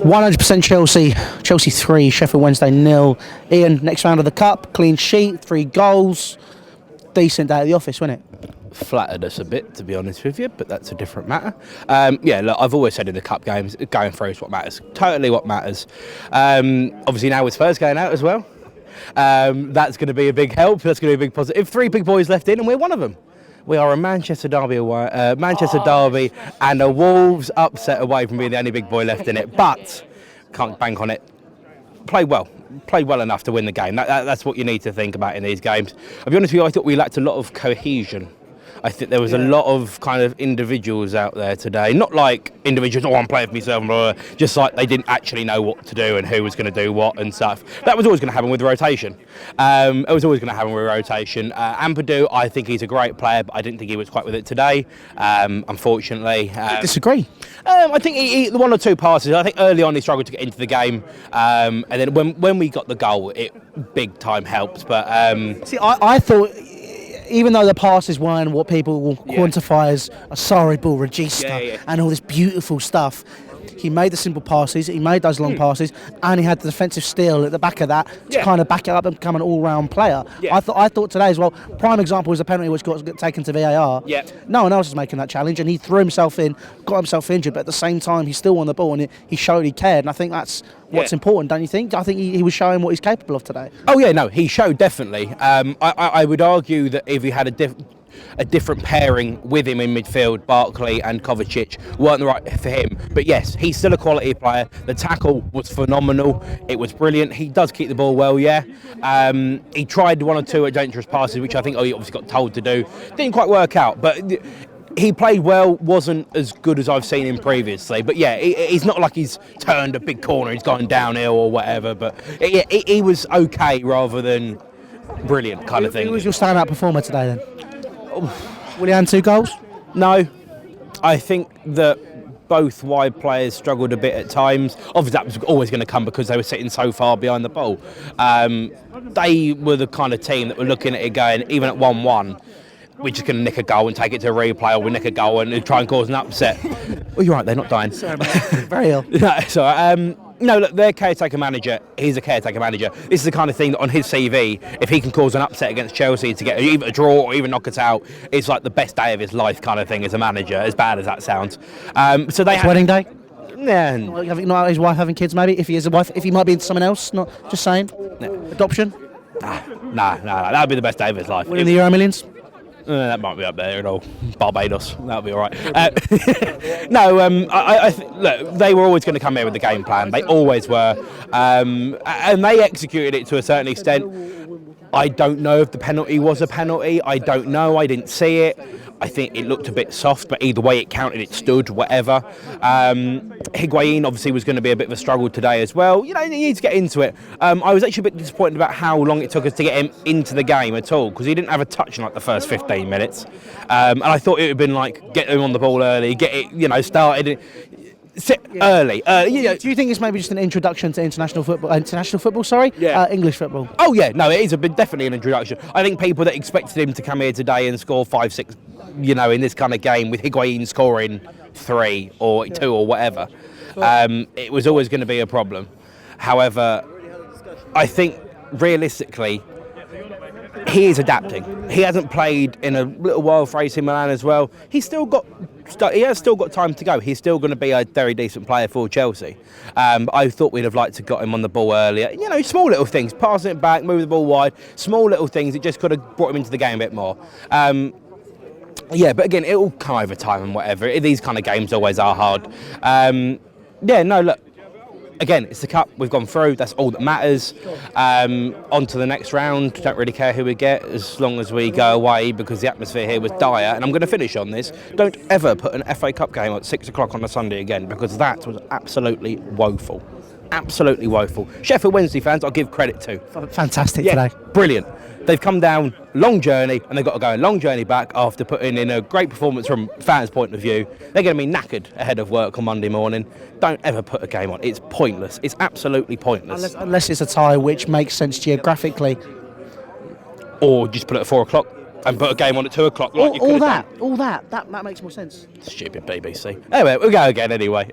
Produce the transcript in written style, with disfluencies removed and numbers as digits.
100% Chelsea. Chelsea 3, Sheffield Wednesday 0. Iain, next round of the Cup, clean sheet, 3 goals. Decent day at the office, wasn't it? Flattered us a bit, to be honest with you, but that's a different matter. Look, I've always said in the Cup games, going through is what matters. Totally what matters. Obviously now with Spurs going out as well, that's going to be a big help. That's going to be a big positive. 3 big boys left in, and we're one of them. We are a Manchester derby derby, and a Wolves upset away from being the only big boy left in it. But can't bank on it. Played well enough to win the game. That's what you need to think about in these games. I'll be honest with you, I thought we lacked a lot of cohesion. I think there was a lot of kind of individuals out there today. Not like individuals, I'm playing for myself, blah, blah, blah. Just like they didn't actually know what to do and who was going to do what and stuff. That was always going to happen with rotation. Ampadu, I think he's a great player, but I didn't think he was quite with it today, unfortunately. I disagree. I think he the 1 or 2 passes, I think early on he struggled to get into the game. And then when we got the goal, it big time helped. But See, I thought, even though the passes weren't what people will quantify as a sorry ball regista and all this beautiful stuff, he made the simple passes, he made those long passes, and he had the defensive steel at the back of that to kind of back it up and become an all-round player. I thought today as well, prime example was the penalty which got taken to VAR. No one else was making that challenge, and he threw himself in, got himself injured, but at the same time he still won the ball, and he showed he cared, and I think that's what's important, don't you think? I think he was showing what he's capable of today. Oh yeah, no, he showed definitely. I would argue that if he had a different pairing with him in midfield, Barkley and Kovacic weren't the right for him. But yes, he's still a quality player. The tackle was phenomenal. It was brilliant. He does keep the ball well, he tried 1 or 2 dangerous passes, which I think he obviously got told to do. Didn't quite work out, but he played well, wasn't as good as I've seen him previously. But yeah, he's not like he's turned a big corner, he's gone downhill or whatever. But he was okay rather than brilliant kind of thing. Who was your standout performer today then? Will he have 2 goals? No. I think that both wide players struggled a bit at times. Obviously that was always going to come because they were sitting so far behind the ball. They were the kind of team that were looking at it going, even at 1-1, we're just going to nick a goal and take it to a replay, or we nick a goal and try and cause an upset. Well, you're right, they're not dying. Sorry, mate. Very ill. No, sorry. No, look, their caretaker manager, he's a caretaker manager. This is the kind of thing that on his CV, if he can cause an upset against Chelsea to get either a draw or even knock us out, it's like the best day of his life kind of thing as a manager, as bad as that sounds. So they wedding day? Yeah. Not his wife having kids, maybe? If he is a wife, if he might be into someone else, not just saying? No. Adoption? Nah, that would be the best day of his life. Winning the Euro Millions? That might be up there, Barbados. That'll be all right. Look, they were always going to come here with the game plan. They always were, and they executed it to a certain extent. I don't know if the penalty was a penalty. I don't know. I didn't see it. I think it looked a bit soft, but either way it counted, it stood, whatever. Higuain obviously was going to be a bit of a struggle today as well. You need to get into it. I was actually a bit disappointed about how long it took us to get him into the game at all, because he didn't have a touch in like the first 15 minutes. And I thought it would have been like, get him on the ball early, get it, started. Early. Do you think it's maybe just an introduction to international football? English football. Oh yeah, no, it is definitely an introduction. I think people that expected him to come here today and score 5-6, in this kind of game with Higuain scoring 3 or 2 or whatever, it was always going to be a problem. However, I think realistically, he is adapting. He hasn't played in a little while for AC Milan as well. He has still got time to go. He's still going to be a very decent player for Chelsea. I thought we'd have liked to got him on the ball earlier. Small little things, passing it back, moving the ball wide, small little things. It just could have brought him into the game a bit more. But again, it will come over time and whatever. These kind of games always are hard. Look. Again, it's the Cup, we've gone through, that's all that matters. On to the next round, don't really care who we get as long as we go away, because the atmosphere here was dire. And I'm going to finish on this, don't ever put an FA Cup game at 6 o'clock on a Sunday again, because that was absolutely woeful. Absolutely woeful. Sheffield Wednesday fans, I'll give credit to. Fantastic today. Brilliant. They've come down, long journey, and they've got to go a long journey back after putting in a great performance from fans' point of view. They're going to be knackered ahead of work on Monday morning. Don't ever put a game on. It's pointless. It's absolutely pointless. Unless it's a tie which makes sense geographically. Or just put it at 4 o'clock and put a game on at 2 o'clock. Like all that makes more sense. Stupid BBC. Anyway, we'll go again anyway.